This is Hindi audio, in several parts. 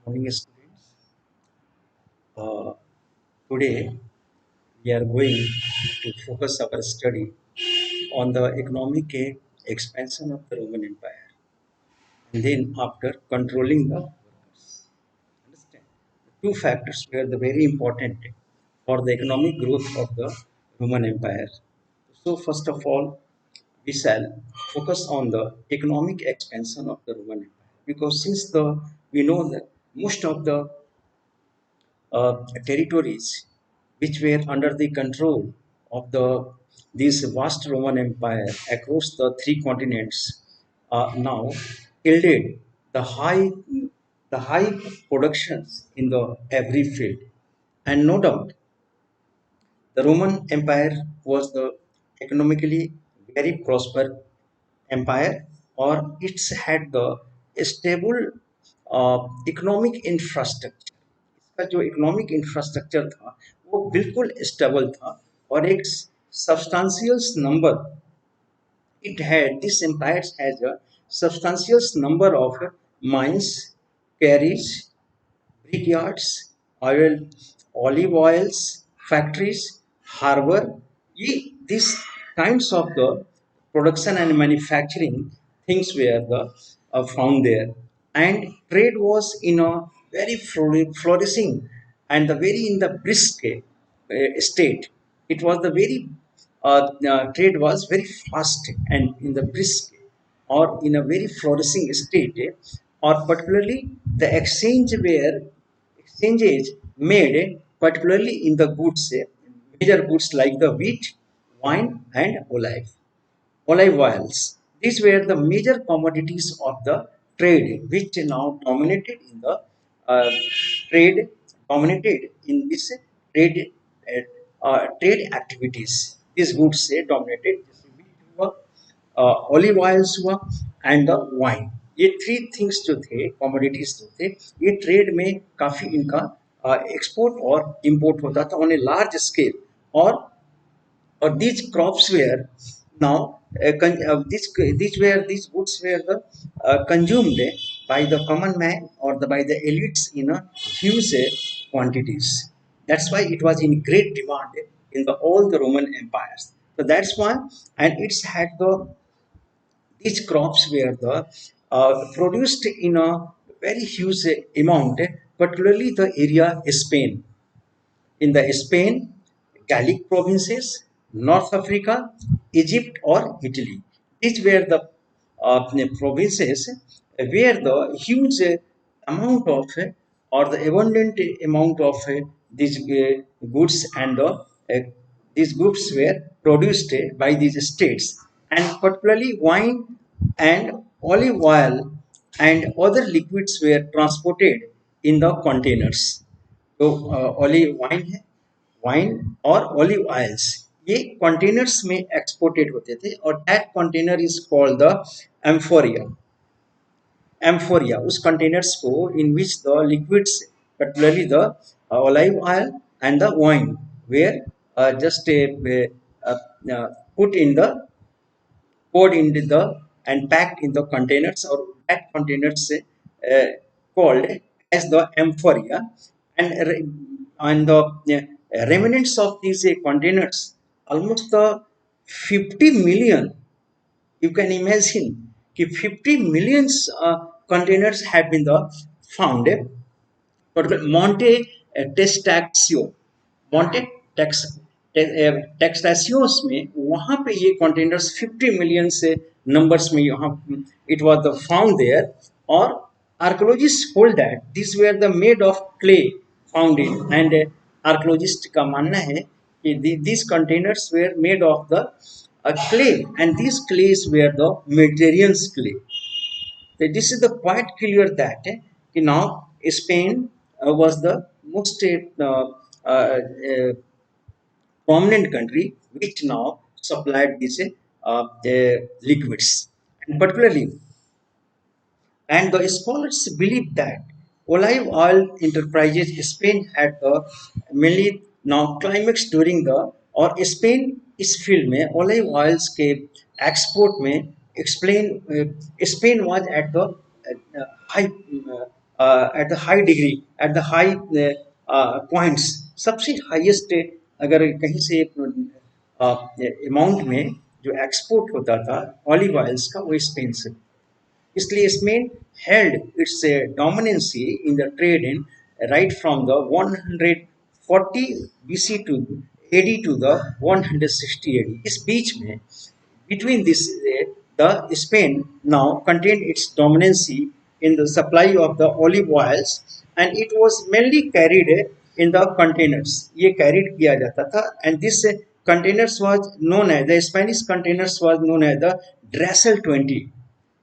Morning, students. Uh, Today we are going to focus our study on the economic expansion of the Roman Empire, and then after controlling the workers. Understand? The two factors were the very important for the economic growth of the Roman Empire. So first of all, we shall focus on the economic expansion of the Roman Empire, because since the we know that most of the territories which were under the control of this vast Roman Empire across the three continents now yielded the high productions in the every field. And no doubt, the Roman Empire was the economically very prosper empire, or it's had the stable economic infrastructure. इसका जो इकोनॉमिक इंफ्रास्ट्रक्चर था वो बिल्कुल स्टेबल था, और एक substantial number it had this empire has a substantial number of mines, quarries, brickyards, olive oils, factories, harbor. These kinds of the production and manufacturing things were found there, and trade was in a very flourishing and the very in the brisk state. It was the very trade was very fast and in the brisk or in a very flourishing state, or particularly the exchanges made particularly in the goods, major goods like the wheat, wine, and olive oils. These were the major commodities of the trade, which now dominated in the uh, trade, dominated in this trade activities. These goods से dominated. जैसे wheat हुआ, olive oils हुआ, and the wine. ये थ्री थिंग्स जो थे, कमोडिटीज जो थे, ये ट्रेड में काफी इनका एक्सपोर्ट और इंपोर्ट होता था ऑन ए लार्ज स्केल. और these crops were now these goods were consumed by the common man or by the elites in a huge quantities. That's why it was in great demand in the all the Roman empires. So that's why, and it's had the these crops were produced in a very huge amount, particularly the area Spain. In the Spain, Gallic provinces, North Africa, Egypt, or Italy. These were the provinces where the huge amount of or the abundant amount of these goods and these goods were produced by these states, and particularly wine and olive oil and other liquids were transported in the containers. तो ऑलिव वाइन है, वाइन और ऑलिव ऑयल्स ये कंटेनर्स में एक्सपोर्टेड होते थे, और that container is called the amphora. Amphora उस कंटेनर्स को in which the liquids particularly the olive oil and the wine were just uh, uh, put in the poured into the and packed in the containers, or that containers called as the amphoria. And the remnants of these containers, almost the 50 million, you can imagine कि 50 millions containers have been the found. But Monte Testaccio, Monte Tex टेक्सासियोस में वहाँ पे ये कंटेनर्स 50 मिलियन से नंबर्स में यहाँ it was the found there. और archaeologist hold that this were the made of clay found in, and archaeologist का मानना है कि this containers were made of the clay, and these clays were the Mediterranean clay. This is the quite clear that now Spain was the most prominent country which now supplied these liquids, and particularly, and the scholars believe that olive oil enterprises Spain had the mainly now climax during the, और स्पेन इस फील्ड में ऑलिव ऑयल्स के एक्सपोर्ट में explain Spain was at the high at the high degree, at the high points, सबसे हाईएस्ट अगर कहीं से अमाउंट में जो एक्सपोर्ट होता था ऑलिव ऑयल्स का, वो स्पेन से। इसलिए Spain held its dominancy in the trade in right from the 140 BC to AD to the 160 AD। इस बीच में between this the Spain now contained its dominancy in the supply of the olive oils, and it was mainly carried in the containers। ये carried किया जाता था, and this containers was known as the Spanish containers was known as the Dressel 20,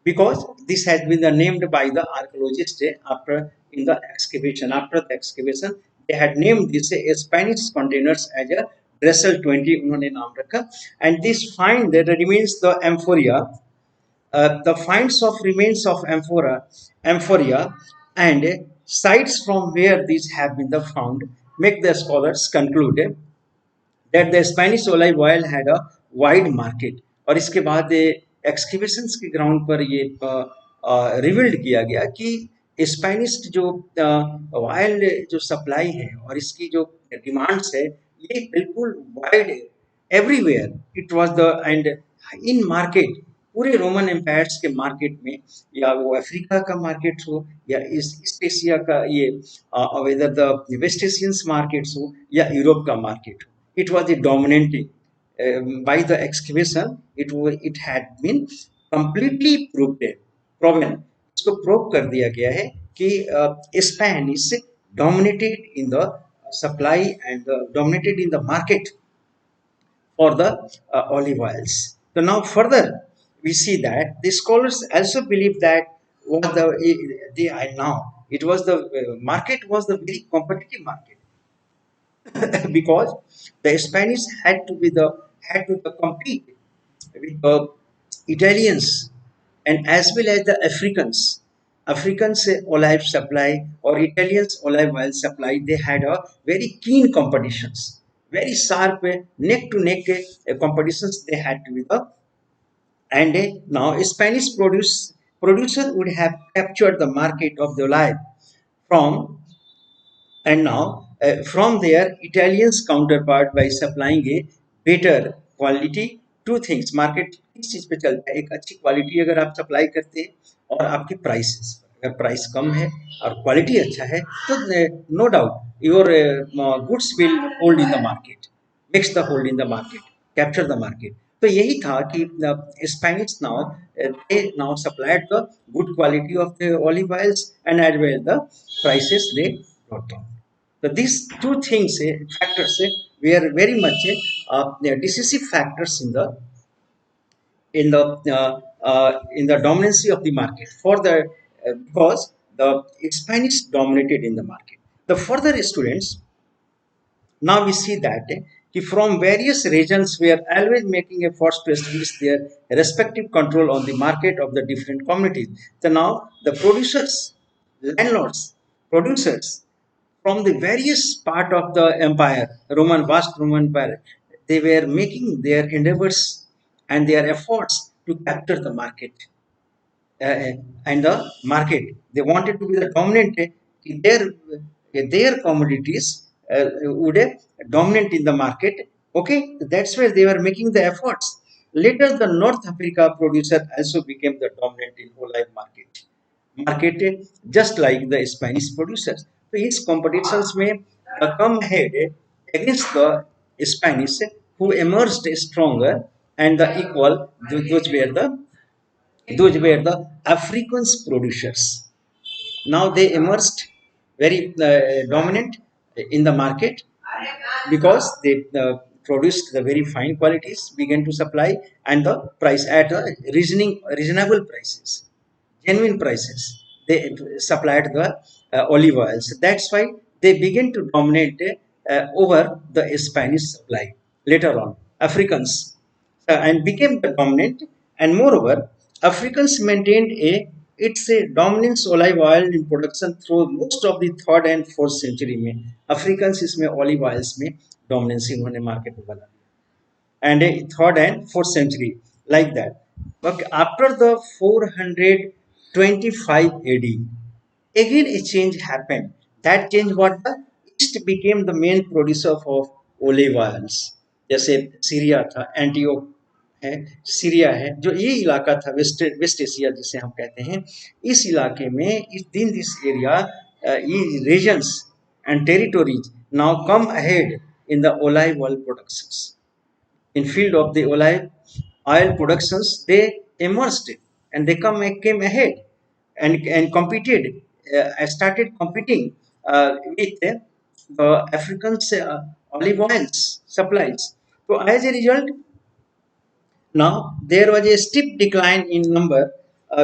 because this has been named by the archaeologists after in the excavation. After the excavation, they had named this Spanish containers as a Dressel 20 उन्होंने नाम रखा। And this find that remains the amphoria, the finds of remains of amphoria and sites from where these have been the found make the scholars conclude that the Spanish olive oil had a wide market। और इसके बाद एक्सकेवेशंस के ग्राउंड पर ये रिवील्ड किया गया कि स्पेनिश जो ऑयल जो सप्लाई है और इसकी जो डिमांड्स है, ये बिल्कुल wide everywhere it was the and in market, पूरे रोमन एम्पायर्स के मार्केट में, या वो अफ्रीका का मार्केट हो या ईस्ट एशिया का ये whether the west Asians markets हो या यूरोप का मार्केट हो, it was the dominating by the excavation, it had been completely proven, इसको प्रूव कर दिया गया है कि Spain is dominated in the supply and dominated in the market for the olive oils. So now further we see that the scholars also believe that was they are now it was the market was the very competitive market because the Spanish had to compete with the Italians and as well as the Africans. Africans olive supply or Italians olive oil supply, they had a very keen competitions, very sharp neck to neck competitions they had with the, and now Spanish producer would have captured the market of the olive from, and now from their Italians counterpart by supplying a better quality। Two things market किस चीज पे चलता है, एक अच्छी क्वालिटी अगर आप सप्लाई करते हैं और आपके प्राइसेस, अगर प्राइस कम है और क्वालिटी अच्छा है तो no doubt your goods will hold in the market, mix the hold in the market, capture the market. तो यही था कि Spanish now they now supplied the good quality of the olive oils and as well the prices they brought down। So these two things, factors, were very much decisive factors in the dominancy of the market for the because the Spanish dominated in the market. The further students, now we see that from various regions were always making efforts to establish their respective control on the market of the different communities. So now the producers, landlords, producers from the various part of the empire, vast Roman Empire, they were making their endeavors and their efforts to capture the market and the market. They wanted to be the dominant. Their commodities would dominate in the market. Okay, that's where they were making the efforts. Later, the North Africa producer also became the dominant in olive market, just like the Spanish producers. So his competitions may come ahead against the Spanish, who emerged stronger and the equal. Those were the Africans producers. Now they emerged very dominant in the market because they produced the very fine qualities, began to supply, and the price at reasonable prices, genuine prices. They supplied the olive oils. That's why they began to dominate over the Spanish supply. Later on, Africans and became the dominant, and moreover, Africans maintained its a dominance olive oil in production through most of the third and fourth century में Africans इसमें olive oils में dominance इन्होंने market में बना दिया, and third and fourth century like that. But after the 425 AD, again a change happened. That change what the East became the main producer of olive oils. जैसे सीरिया था, एंटियोक है, सीरिया है, जो ये इलाका था वेस्ट वेस्ट एशिया जिसे हम कहते हैं, इस इलाके में इस दिन दिस एरिया ये regions and territories now come ahead in the olive oil productions. In field of the olive oil productions, they emerged and they came ahead and competed, started competing with the African olive oils supplies. So as a result, now there was a steep decline in number.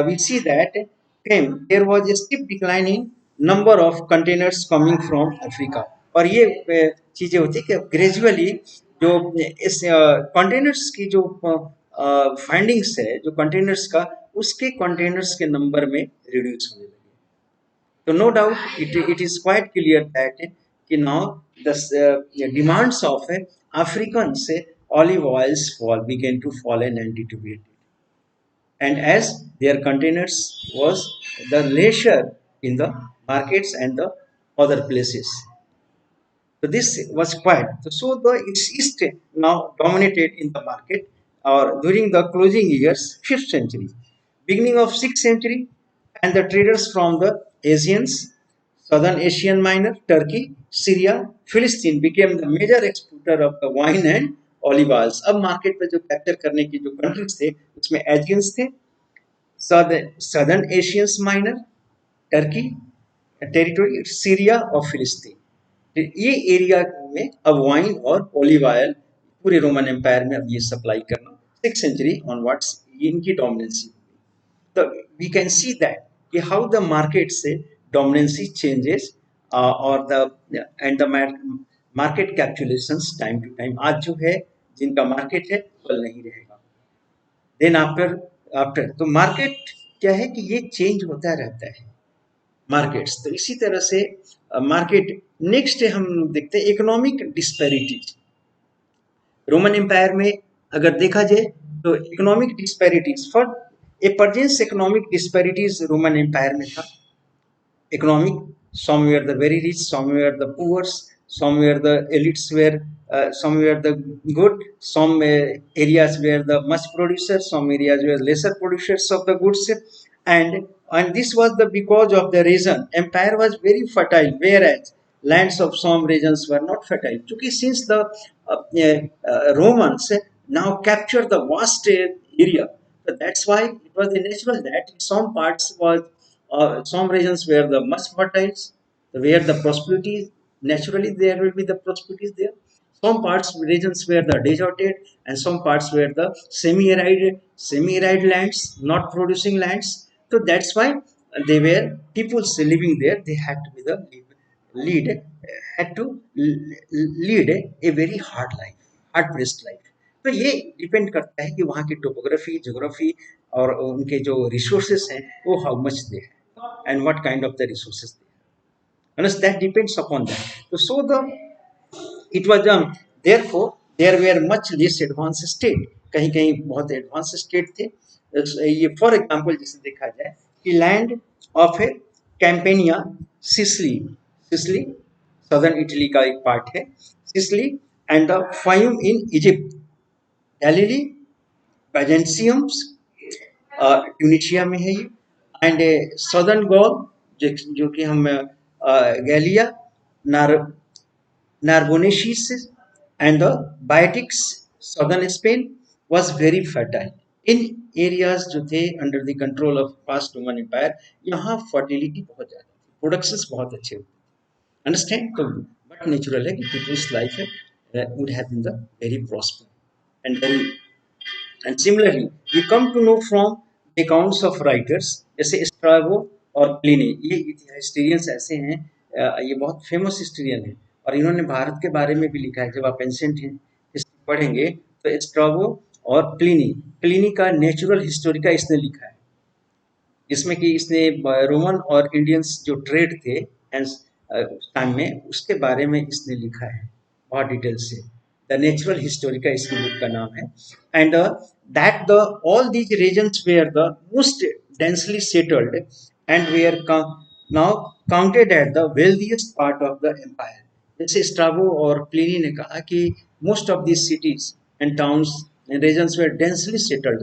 We see that there was a steep decline in number of containers coming from Africa. और ये चीजें होती कि ग्रेजुअली जो इस कंटेनर्स की जो फाइंडिंग्स है, जो कंटेनर्स का, उसके कंटेनर्स के नंबर में रिड्यूस होने लगे. So no doubt, it is quite clear that now the demands of Africans olive oils began to fall and deteriorate. And as their containers was the leisure in the markets and the other places. So this was quite. So the East now dominated in the market or during the closing years, 5th century, beginning of 6th century, and the traders from the Asians, Southern Asian Minor, Turkey, Syria, Philistine became the major exporter of the wine and olive oils. अब मार्केट पे जो कैप्चर करने की जो कंट्रीज थे उसमें एजियंस थे, southern Asians minor, Turkey territory, Syria और फिलिस्तीन. ये एरिया में अब वाइन और ओलिव ऑयल पूरे रोमन एम्पायर में अब ये सप्लाई करना 6th सेंचुरी ऑनवर्ड्स इनकी डोमिनेंसी. तो वी कैन सी दैट कि हाउ द मार्केट से डोमिनेंसी चेंजेस और the end the market calculations time to time. आज जो है जिनका मार्केट है कल नहीं रहेगा. देन आफ्टर आफ्टर तो मार्केट क्या है कि ये चेंज होता रहता है मार्केट्स. तो इसी तरह से मार्केट नेक्स्ट हम देखते हैं इकोनॉमिक डिस्पैरिटीज. रोमन एम्पायर में अगर देखा जाए तो economic disparities for a persons economic disparities Roman empire में था. Economic, some were the very rich, some were the poor, some were the elites were some were the good, some areas were the much producers, some areas were lesser producers of the goods. And this was the because of the reason empire was very fertile, whereas lands of some regions were not fertile. Because since the Romans now captured the vast area, so that's why it was natural that some parts was some regions where the much fertile, where the prosperity, naturally there will be the prosperity there. Some parts regions where the deserted, and some parts where the semi-arid lands, not producing lands. So that's why they were people living there. They had to be the lead had to lead a very hard life, hard pressed life. तो ये डिपेंड करता है कि वहाँ की टोपोग्राफी, ज्योग्राफी और उनके जो रिसोर्सेस हैं वो हाउ मच दे है and what kind of the resources they. Unless that depends upon that. So the it was therefore there were much less advanced state. कहीं कहीं बहुत एडवांस स्टेट थे. ये फॉर एग्जांपल जैसे देखा जाए कि land of a Campania, Sicily, Sicily southern Italy का एक पार्ट है, Sicily and the Fayum in Egypt, Galilee, Byzacium's Tunisia में है ये, एंड सदर्न गॉल जो कि हम Gallia, Narbonensis and the Baetica southern Spain was very fertile. In areas जो थे under the control of past Roman Empire, यहाँ फर्टिलिटी बहुत ज़्यादा थी, प्रोडक्शंस बहुत अच्छे होते. अंडरस्टैंड. तो बट नेचुरल है कि people's life would have been the very prosper and very. And similarly, we come to know from the accounts of writers जैसे स्ट्राबो और प्लिनी. ये हिस्टोरियंस ऐसे हैं, ये बहुत फेमस हिस्टोरियन है और इन्होंने भारत के बारे में भी लिखा है. जब आप एंशिएंट हिस्ट्री पढ़ेंगे तो स्ट्राबो और प्लिनी, प्लिनी का नेचुरल हिस्टोरी का इसने लिखा है, जिसमें कि इसने रोमन और इंडियंस जो ट्रेड थे टाइम में उसके बारे में इसने लिखा है बहुत डिटेल से. द नेचुरल हिस्टोरी का इसकी बुक का नाम है. And that the all these regions were the most densely settled and were now counted at the wealthiest part of the empire. जैसे स्ट्राबो और प्लिनी ने कहा कि most of this cities and towns and regions were densely settled.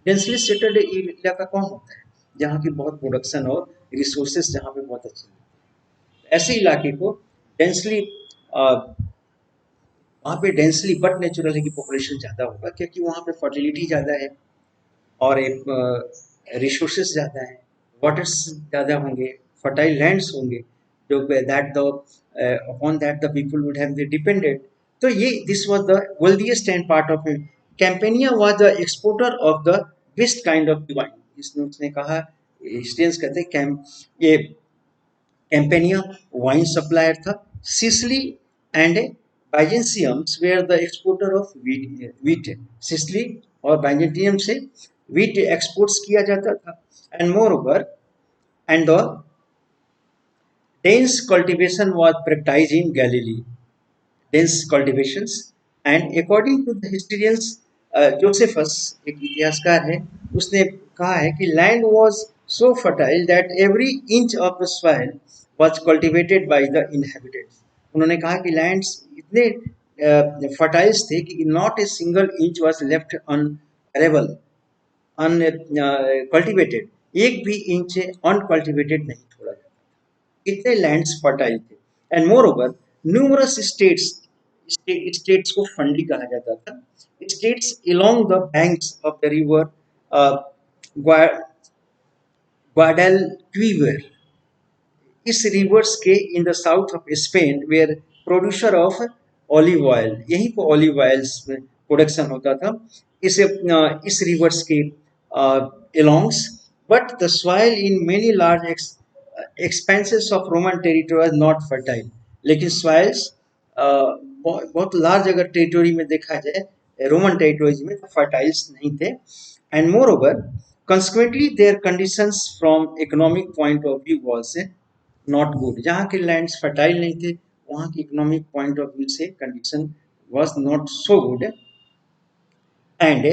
Densely settled इलाका कौन होता है? जहाँ की बहुत प्रोडक्शन और रिसोर्सेज जहाँ पे बहुत अच्छे हैं। ऐसे इलाके को डेंसली, वहाँ पे डेंसली बट नेचुरल है कि पॉपुलेशन ज़्यादा होगा, क्योंकि वहाँ पे फर्टिलिटी ज़्यादा है और एक रिसोर्सेज ज़्यादा है, वाटर्स ज़्यादा होंगे, फर्टाइल लैंड्स होंगे, जो that the upon that the people would have depended. तो ये this was the wealthiest and part of it. Campania was the exporter of the best kind of wine. इसने उसने कहा, हिस्ट्रियंस कहते हैं ये कैंपेनिया वाइन सप्लायर था। Sicily and Byzacium's were the exporter of wheat. Sicily और बाइजेंटियम से वीट एक्सपोर्ट्स किया जाता था। And moreover, and the dense cultivation was प्रैक्टाइज्ड in Galilei. dense cultivations, and according to the historians, Josephus एक इतिहासकार है, उसने कहा है कि land was so fertile that every inch of the soil was cultivated by the inhabitants। उन्होंने कहा कि lands इतने fertiles थे कि not a single inch was left unarable, uncultivated, एक भी इंच अनकल्टिवेटेड नहीं छोड़ा जाता, इतने लैंड्स फर्टाइल थे। And moreover, numerous states को फंडी कहा जाता था। States along the banks of the river Guadalquivir, इस रिवर्स के in the south of Spain, were producer of olive oil, यहीं पर ऑलिव ऑयल्स में प्रोडक्शन होता था इस रिवर्स के alongs, but the soil in many large expanses of Roman territory was not fertile। लेकिन soils बहुत लार्ज अगर टेरिटोरी में देखा जाए रोमन टेरिटोरीज में, तो फर्टाइल्स नहीं थे। And moreover, consequently their conditions from economic point of view was not good. जहाँ के लैंड्स फर्टाइल नहीं थे, वहाँ की इकोनॉमिक पॉइंट ऑफ व्यू से condition was not so good. And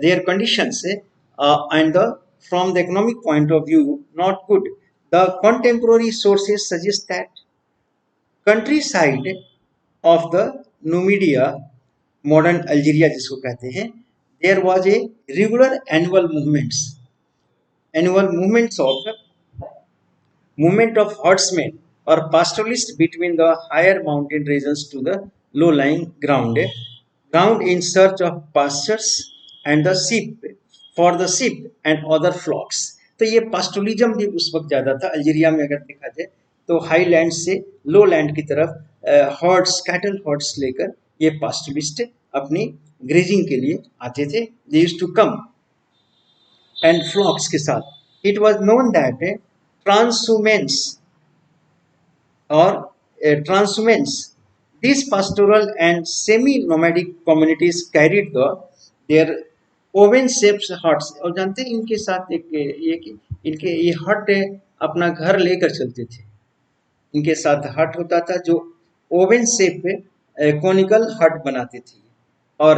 their conditions and the from the economic point of view not good। The contemporary sources suggest that countryside of the Numidia, modern Algeria जिसको कहते हैं, there was a regular annual movements of movement of herdsmen or pastoralists between the higher mountain regions to the low-lying ground in search of pastures and the sheep for the sheep and other flocks। तो ये पास्टोलिज्म भी उस वक्त ज़्यादा था अल्जीरिया में। अगर देखा जाए तो हाई लैंड से लो लैंड की तरफ हॉर्ड्स, कैटल हॉर्ड्स लेकर ये पास्टोलिस्ट अपनी ग्रेजिंग के लिए आते थे। They used to come and flocks के साथ। It was known that transhumance or transhumance, these pastoral and semi-nomadic communities carried their oven-shaped huts। और जानते हैं इनके साथ एक इनके ये हट अपना घर लेकर चलते थे। इनके साथ हट होता था जो ओवन शेप कोनिकल हट बनाते थे, और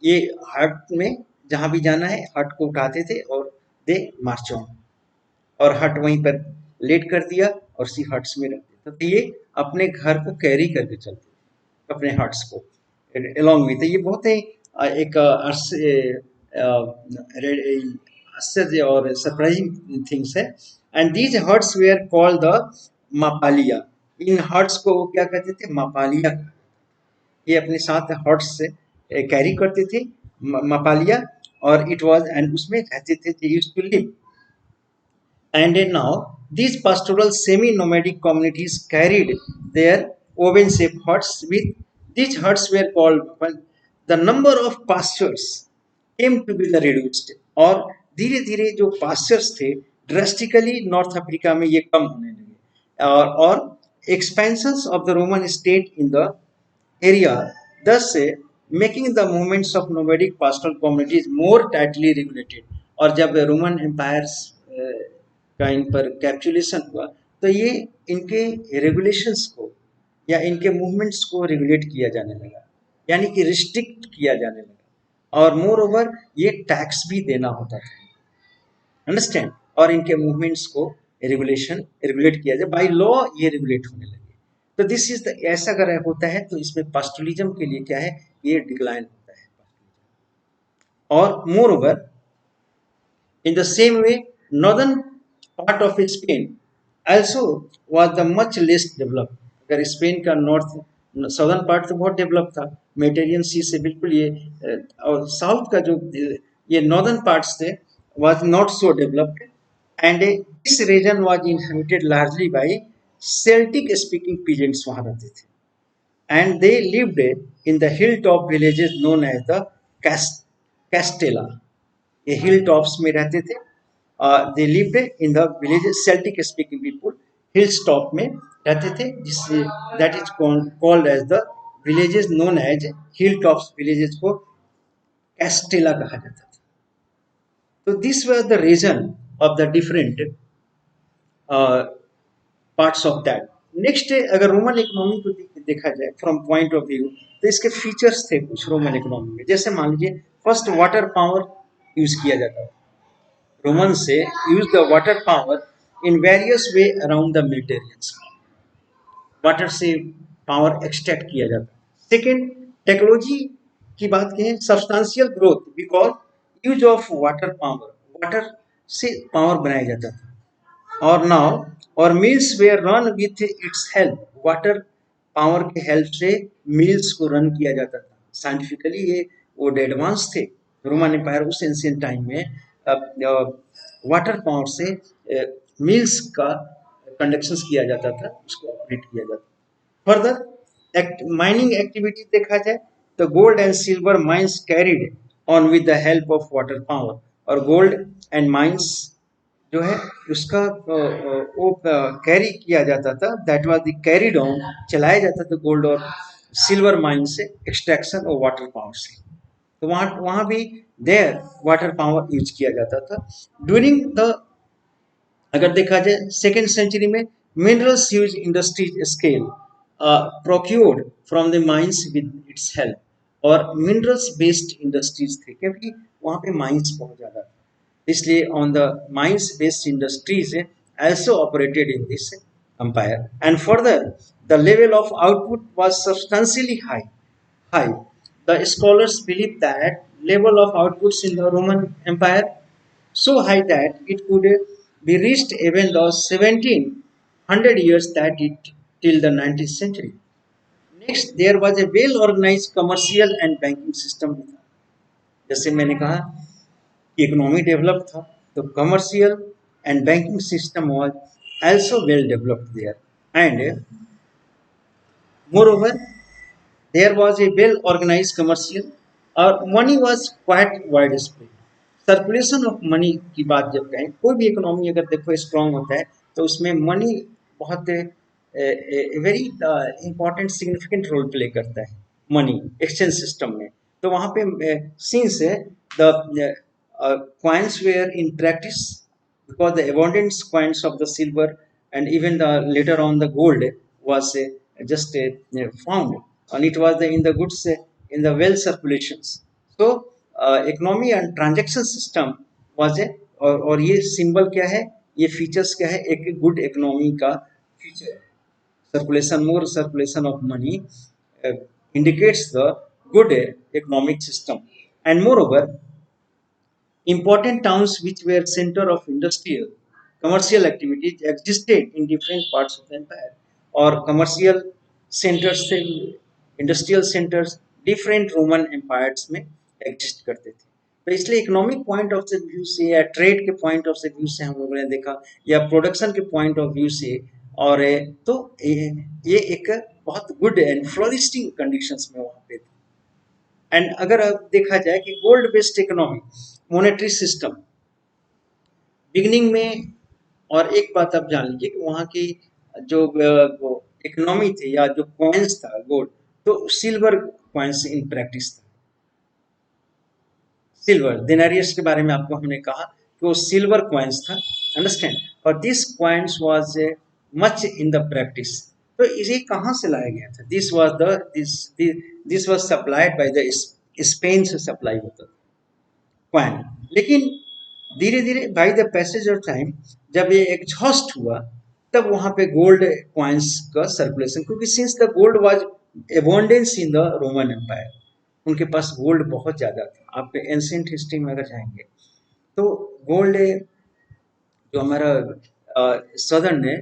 ये हट में जहाँ भी जाना है हट को उठाते थे और दे मार्च ऑन, और हट वहीं पर लेट कर दिया और उसी हट्स में रहते थे। तो ये अपने घर को कैरी करके चलते थे, अपने हट्स को अलॉन्ग में। तो ये बहुत ही एक आश्चर्य और सरप्राइजिंग थिंग्स है। And these huts were called the mapalia. इन हट्स को वो क्या कहते थे? मापालिया। ये अपने साथ हट्स से कैरी करते थे, मापालिया, और इट वाज, एंड उसमें रहते थे, they used to live. And now these pastoral semi-nomadic communities carried their oven-shaped huts. With these huts were called, well, the number of pastures came to be reduced, और धीरे धीरे जो pastures थे ड्रेस्टिकली नॉर्थ अफ्रीका में ये कम होने लगे, और expansions of the Roman state in the area, thus making the movements of nomadic pastoral communities more tightly regulated। और जब रोमन एम्पायर्स का इन पर कैप्चुलेशन हुआ, तो ये इनके रेगुलेशंस को या इनके मूवमेंट्स को रेगुलेट किया जाने लगा, यानी कि रिस्ट्रिक्ट किया जाने लगा, और मोर ओवर ये टैक्स भी देना होता था, अंडरस्टैंड, और इनके मूवमेंट्स को रेगुलेट किया जाए, बाय लॉ ये रेगुलेट होने लगे। तो दिस इज द, ऐसा अगर होता है तो इसमें पास्टोरलिज्म के लिए क्या है, ये डिक्लाइन होता है। और more over in the same way, northern part of Spain also was the much less developed. अगर स्पेन का नॉर्थ साउदर्न पार्ट तो बहुत डेवलप था, मेडिटेरियन सी से बिल्कुल ये और साउथ का जो ये नॉर्दर्न पार्ट्स थे was not so developed, and this region was inhabited largely by Celtic speaking peasants वहाँ रहते थे, and they lived in the hilltop villages known as the Castella, ये हिल टॉप्स में रहते थे। They lived in the villages, Celtic speaking people hills top में रहते थे, जिससे that is called as the villages known as hill tops, villages को कैस्टेला कहा जाता था। तो this was the region of the different parts of that. Next अगर रोमन इकोनॉमी को देखा जाए फ्रॉम पॉइंट ऑफ व्यू, तो इसके फीचर्स थे कुछ रोमन इकोनॉमी में, जैसे मान लीजिए फर्स्ट वाटर पावर यूज किया जाता था। Romans say use the water power in various way around the Mediterranean. Water से पावर एक्सट्रैक्ट किया जाता है। सेकेंड, टेक्नोलॉजी की बात करें, substantial growth, because use of water power, water से पावर बनाया जाता था। और नाउ और mills were run with its help, water power के हेल्प से मिल्स को रन किया जाता था। साइंटिफिकली ये वो एडवांस थे रोमन एम्पायर उस एंशिएंट टाइम में। वाटर पावर से मिल्स का कंडक्शन किया जाता था, उसको ऑपरेट किया जाता था। फर्दर माइनिंग एक्टिविटी देखा जाए तो gold and silver mines carried on with the help of water power, और गोल्ड एंड माइंस जो है उसका वो कैरी किया जाता था, that was the carried on, चलाया जाता था गोल्ड और सिल्वर माइन से एक्सट्रैक्शन और वाटर पावर से। तो वहाँ वहाँ भी देयर वाटर पावर यूज किया जाता था। ड्यूरिंग द, अगर देखा जाए सेकेंड सेंचुरी में minerals use industries scale procured from the mines with its help, और मिनरल्स बेस्ड इंडस्ट्रीज थे क्योंकि वहाँ पे माइंस बहुत ज़्यादा था, इसलिए on the mines based industries also operated in this empire, and further the level of output was substantially high. The scholars believe that level of outputs in the Roman Empire so high that it could be reached even the 1700 years that it till the 19th century. Next, there was a well organized commercial and banking system. जैसे मैंने कहा इकोनॉमी डेवलप था, तो commercial and banking system was also well developed there, and moreover there was a well organized commercial, और money was quite widespread. Circulation of money की बात जब कहें, कोई भी इकोनॉमी अगर देखो स्ट्रांग होता है तो उसमें मनी बहुत very important significant role play करता है, मनी एक्सचेंज सिस्टम में। तो वहाँ पे since the coins were in practice, because the abundant coins of the silver and even the later on the gold was just found, and it was in the goods in the well circulations. So economy and transaction system was a, और ये सिंबल क्या है, ये फीचर्स क्या है एक गुड इकोनॉमी का feature. circulation, more circulation of money indicates the good economic system, and moreover important towns which were center of industrial commercial activities existed in different parts of the empire, और commercial centers से industrial centers different Roman empires में exist करते थे। तो इसलिए इकोनॉमिक पॉइंट ऑफ व्यू से या ट्रेड के पॉइंट ऑफ व्यू से हम लोगों ने देखा या प्रोडक्शन के पॉइंट ऑफ व्यू से, और तो ये एक बहुत गुड एंड फ्लोरिस्टिंग कंडीशंस में वहाँ पे थे। एंड अगर अब देखा जाए कि gold based economy monetary system beginning में, और एक बात आप जान लीजिए कि वहाँ की जो इकोनॉमी थी या जो कॉइन्स था गोल्ड, तो सिल्वर कॉइन्स इन प्रैक्टिस था। सिल्वर दिनारियस के बारे में आपको हमने कहा कि वो सिल्वर कॉइन्स था, अंडरस्टैंड, और this coins was much in the practice. तो इसे कहाँ से लाया गया था, this was supplied by the Spain से सप्लाई होता था कॉइन। लेकिन धीरे धीरे by the passage of time जब ये एग्जॉस्ट हुआ तब वहां पे गोल्ड कॉइन्स का सर्कुलेशन, क्योंकि since the gold was abundance in the Roman Empire, उनके पास गोल्ड बहुत ज्यादा था। आप एंशियंट हिस्ट्री में अगर जाएंगे तो गोल्ड जो हमारा सदर्न है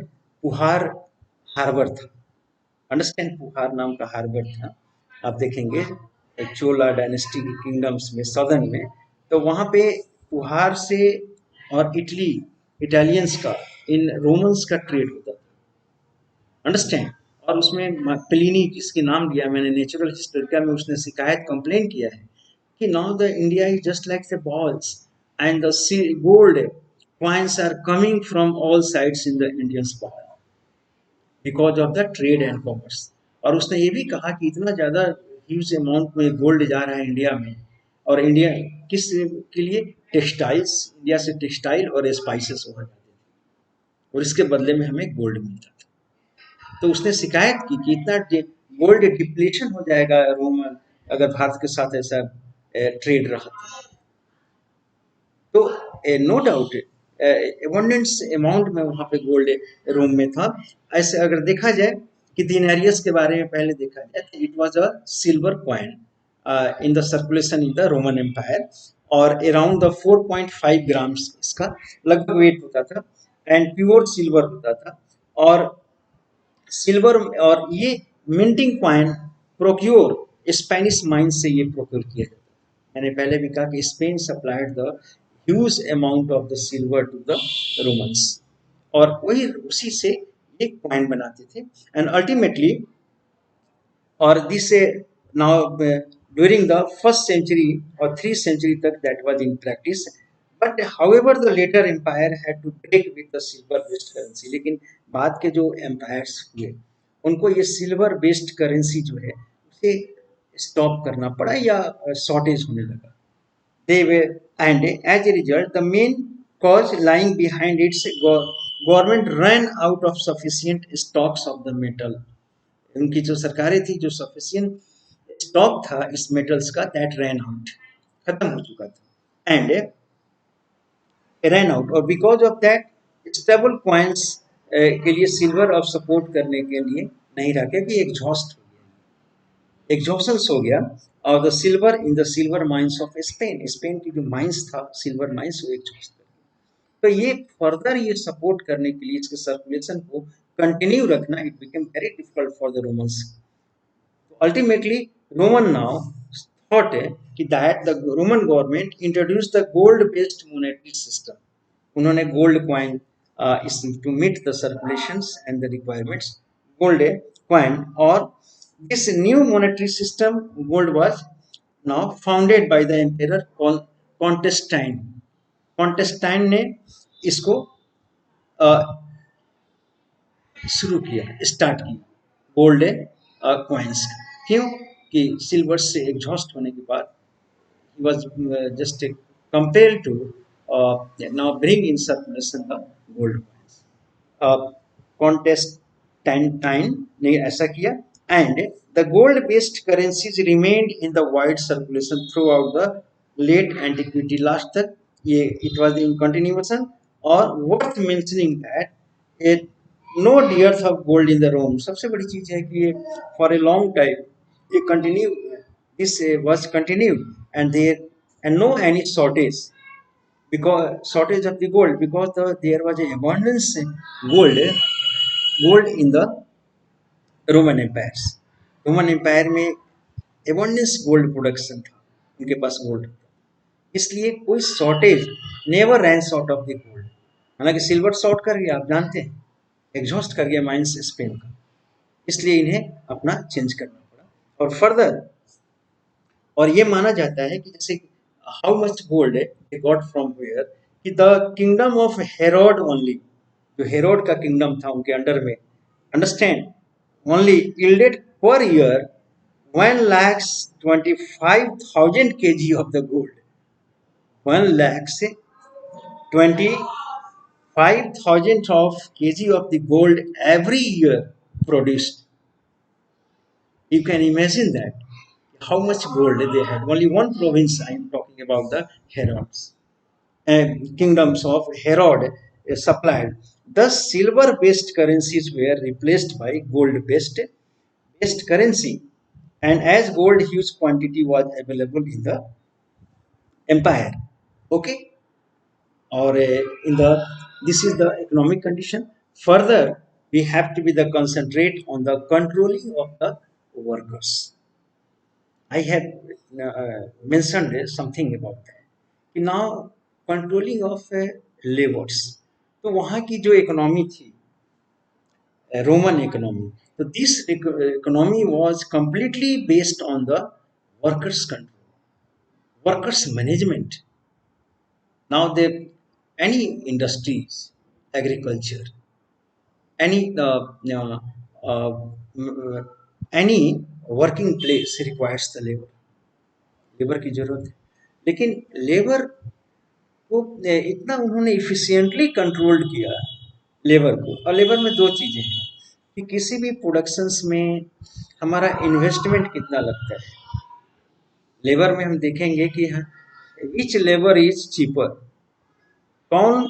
पुहार हार्बर था, अंडरस्टैंड, पुहार नाम का हार्बर था। आप देखेंगे चोला डायनेस्टी की किंगडम्स में सदर्न में, तो वहां पे पुहार से और इटली इटालियंस का इन रोमन्स का ट्रेड होता था, अंडरस्टैंड। और उसमें प्लिनी जिसके नाम दिया मैंने नेचुरल हिस्टोरिका में, उसने शिकायत कंप्लेन किया है कि now the India is just like the balls and the gold coins are coming from all sides in the Indian spot because of the trade and commerce. और उसने ये भी कहा कि इतना ज़्यादा ह्यूज अमाउंट में गोल्ड जा रहा है इंडिया में, और इंडिया किस के लिए, टेक्सटाइल्स, इंडिया से टेक्सटाइल और स्पाइसेस वहाँ जाते थे और इसके बदले में हमें गोल्ड मिलता था। तो उसने शिकायत की कि इतना गोल्ड डिप्लीशन हो जाएगा रोम अगर भारत के साथ ऐसा ट्रेड रहा था। तो नो डाउट एबंडेंस अमाउंट में वहाँ पे गोल्ड रोम में था। ऐसे अगर देखा जाए कि दिनारियस के बारे में पहले देखा जाए तो it was a silver coin in the circulation in the Roman empire, और अराउंड द 4.5 ग्राम्स इसका लगभग वेट होता था, एंड प्योर सिल्वर होता था। और सिल्वर, और ये minting coin procure Spanish mine से ये प्रोक्योर किया जाता है। मैंने पहले भी कहा कि Spain supplied the huge amount of the silver to the Romans, और वही उसी से ये कॉइन बनाते थे। एंड अल्टीमेटली, और this now during the first century or 3 century तक that was in practice, but however the later empire had to break with the silver based currency, लेकिन बाद के जो एम्पायर्स हुए उनको ये सिल्वर बेस्ड करेंसी जो है उसे स्टॉप करना पड़ा या शॉर्टेज होने लगा। They were, and as a result, the main cause lying behind its government ran out of sufficient stocks of the metal। उनकी जो सरकारें थी, जो सफिशियंट स्टॉक था इस मेटल्स का, दैट रैन आउट, खत्म हो चुका था, एंड रैन आउट, और because of that stable coins के लिए सिल्वर अब सपोर्ट करने के लिए नहीं रहा, क्योंकि एग्जॉस्ट हो गया, एग्जॉस्टन्स हो गया। और the silver in the silver mines of Spain, Spain की जो माइंस था सिल्वर माइंस वो एग्जॉस्ट कर गया। तो ये फर्दर ये सपोर्ट करने के लिए इसके सर्कुलेशन को कंटिन्यू रखना, it became very difficult for the Romans. Ultimately, Roman now thought that the Roman government introduced the gold-based monetary system. उन्होंने gold coin to meet the circulations and the requirements, gold coin, or this new monetary system, gold was now founded by the emperor Constantine। कॉन्टेस्टाइन ने इसको शुरू किया, स्टार्ट किया गोल्ड कॉइन्स। क्यों कि सिल्वर से एग्जॉस्ट होने के बाद he was just compelled to now bring in circulation the gold coins। कॉन्टेस्टेंटाइन ने ऐसा किया, and the gold based currencies remained in the wide circulation throughout the late antiquity, last तक ये इट वाज इन कंटिन्यूएशन। और worth mentioning that no dearth of gold in the Rome, सबसे बड़ी चीज है कि ये फॉर ए लॉन्ग टाइम ये continue, this was continue, and there and no any shortage, because shortage of the gold, because there was a abundance gold gold in the Roman empires. Roman empire में एबंडेंस गोल्ड प्रोडक्शन था, उनके पास गोल्ड था, इसलिए कोई shortage never ran short of the gold. हालांकि सिल्वर शॉर्ट कर गया, आप जानते हैं, एग्जॉस्ट कर गया माइंस स्पेन का, इसलिए इन्हें अपना चेंज करना पड़ा। और फर्दर, और ये माना जाता है कि जैसे how much gold they got from where, कि the kingdom of Herod only, जो हेरोड का किंगडम था उनके अंडर में, understand, only yielded per year 1,25,000 kg of the gold। 1,25,000 of kg of the gold every year produced। You can imagine that how much gold they had, only one province I am talking about, the Herods, kingdoms of Herod supplied. Thus, silver-based currencies were replaced by gold-based currency, and as gold huge quantity was available in the empire. Okay, or in the this is the economic condition. Further, we have to be the concentrate on the controlling of the workers. I have mentioned something about that. कि now controlling of labors. तो वहाँ की जो इकोनॉमी थी, रोमन इकोनॉमी, तो this economy was completely based on the workers control, workers management. Now they any industries, agriculture, any uh, any working place requires the labor. Labour की जरूरत है, लेकिन लेबर को इतना उन्होंने इफिशिएंटली कंट्रोल्ड किया लेबर को। और लेबर में दो चीजें हैं कि किसी भी प्रोडक्शंस में हमारा इन्वेस्टमेंट कितना लगता है। लेबर में हम देखेंगे कि विच लेबर इज चीपर, कौन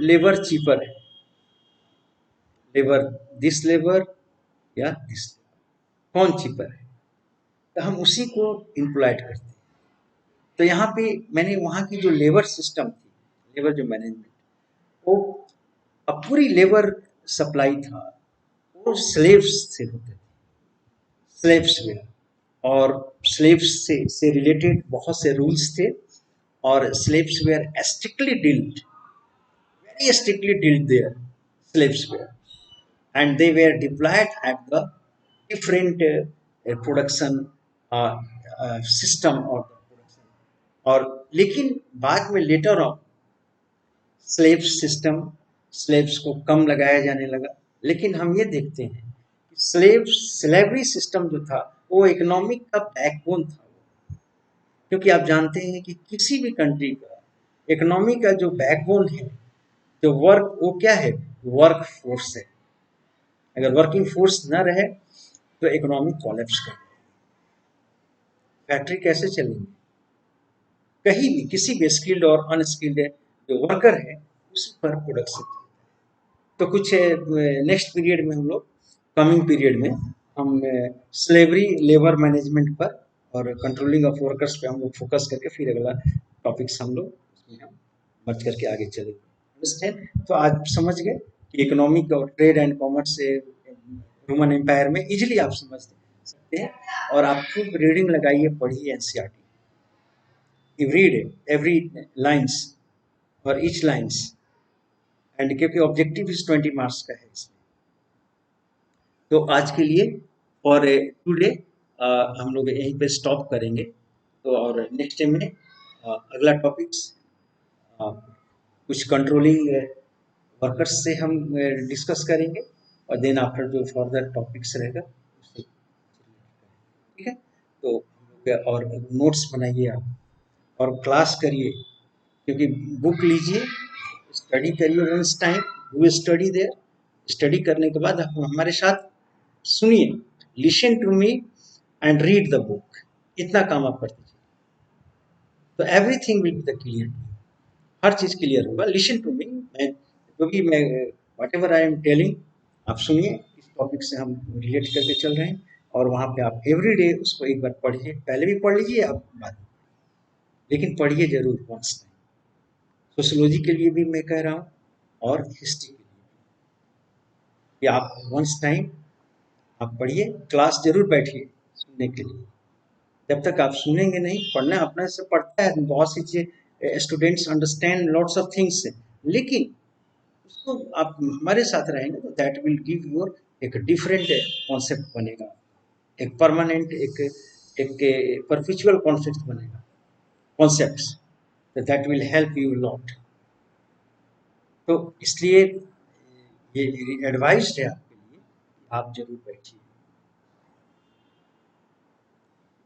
लेबर चीपर है, लेबर दिस लेबर या दिस, कौन चीपर है, तो हम उसी को इम्प्लॉयड करते हैं। तो यहाँ पे मैंने वहाँ की जो लेबर सिस्टम थी, लेबर जो मैनेजमेंट, वो अब पूरी लेबर सप्लाई था वो स्लेव्स से होते थे, स्लेव्स में, और स्लेव्स से रिलेटेड बहुत से रूल्स थे, और slaves were strictly dealt, very strictly dealt there, slaves were, and they were deployed at the different production system of the production. और लेकिन बाद में later on slave system, slaves को कम लगाया जाने लगा। लेकिन हम ये देखते हैं कि स्लेवरी सिस्टम जो था वो इकोनॉमिक का बैकबोन था, क्योंकि आप जानते हैं कि किसी भी कंट्री का इकोनॉमी का जो बैकबोन है, जो वर्क, वो क्या है, वर्क फोर्स है। अगर वर्किंग फोर्स न रहे तो इकोनॉमी कोलैप्स कर जाएगी। फैक्ट्री कैसे चलेंगी, कहीं भी किसी भी स्किल्ड और अनस्किल्ड जो वर्कर है उसी पर प्रोडक्शन। तो कुछ नेक्स्ट पीरियड में हम लोग, कमिंग पीरियड में हम स्लेवरी लेबर मैनेजमेंट पर और कंट्रोलिंग ऑफ वर्कर्स पे हम लोग फोकस करके फिर अगला टॉपिक्स हम लोग उसमें हम मर्ज करके आगे चलेंगे। अंडरस्टैंड? तो आज समझ गए कि इकोनॉमिक और ट्रेड एंड कॉमर्स से रोमन एम्पायर में इजिली आप समझ सकते हैं। और आप खूब रीडिंग लगाइए, पढ़िए NCERT, you read every lines और each lines, एंड क्योंकि ऑब्जेक्टिव इस 20 मार्क्स का है इसमें। तो आज के लिए और टुडे हम लोग यहीं पे स्टॉप करेंगे। तो और नेक्स्ट टाइम में अगला टॉपिक्स कुछ कंट्रोलिंग वर्कर्स से हम डिस्कस करेंगे, और देन आफ्टर जो फर्दर टॉपिक्स रहेगा उससे, ठीक है? तो और नोट्स बनाइए आप और क्लास करिए, क्योंकि बुक लीजिए, स्टडी करिए once time, do study there. Study करने के बाद आप हमारे साथ सुनिए, listen to me and read the book, इतना काम आप करते चलिए, तो everything will be the clear, हर चीज क्लियर होगा। लिसन टू मी, मैं क्योंकि मैं whatever I am telling आप सुनिए, इस टॉपिक से हम रिलेट करके चल रहे हैं, और वहाँ पे आप एवरी डे उसको एक बार पढ़िए, पहले भी पढ़ लीजिए आप बाद में, लेकिन पढ़िए जरूर वंस टाइम। सोशियोलॉजी के लिए भी मैं कह रहा हूँ और हिस्ट्री के लिए कि आप वंस टाइम आप पढ़िए, क्लास जरूर बैठिए सुनने के लिए। जब तक आप सुनेंगे नहीं, पढ़ना अपने से पढ़ता है, बहुत सी चीज़ students understand lots of things, लेकिन उसको आप हमारे साथ रहेंगे तो दैट विल गिव योर एक डिफरेंट कॉन्सेप्ट बनेगा, एक परमानेंट, एक परपेचुअल कॉन्सेप्ट बनेगा, concepts, that will help you lot. तो इसलिए ये एडवाइस है आपके लिए, आप जरूर बैठिए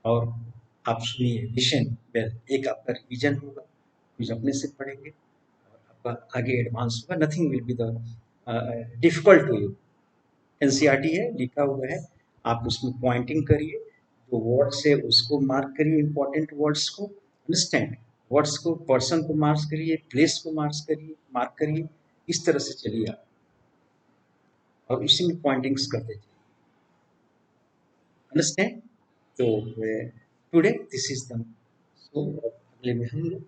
और आप सुनिए, लिसन वेल, एक आपका रिवीजन होगा, कुछ अपने से पढ़ेंगे और आपका आगे एडवांस होगा। Nothing will be the difficult to you. NCERT है, लिखा हुआ है, आप उसमें पॉइंटिंग करिए, जो वर्ड्स है उसको मार्क करिए, इंपॉर्टेंट वर्ड्स को, अंडरस्टैंड, वर्ड्स को, पर्सन को मार्क करिए, प्लेस को मार्क करिए, इस तरह से चलिए आप, और इसी में पॉइंटिंग्स करते जाइए। अंडरस्टैंड? तो टुडे दिस इज द, सो अगले में हम लोग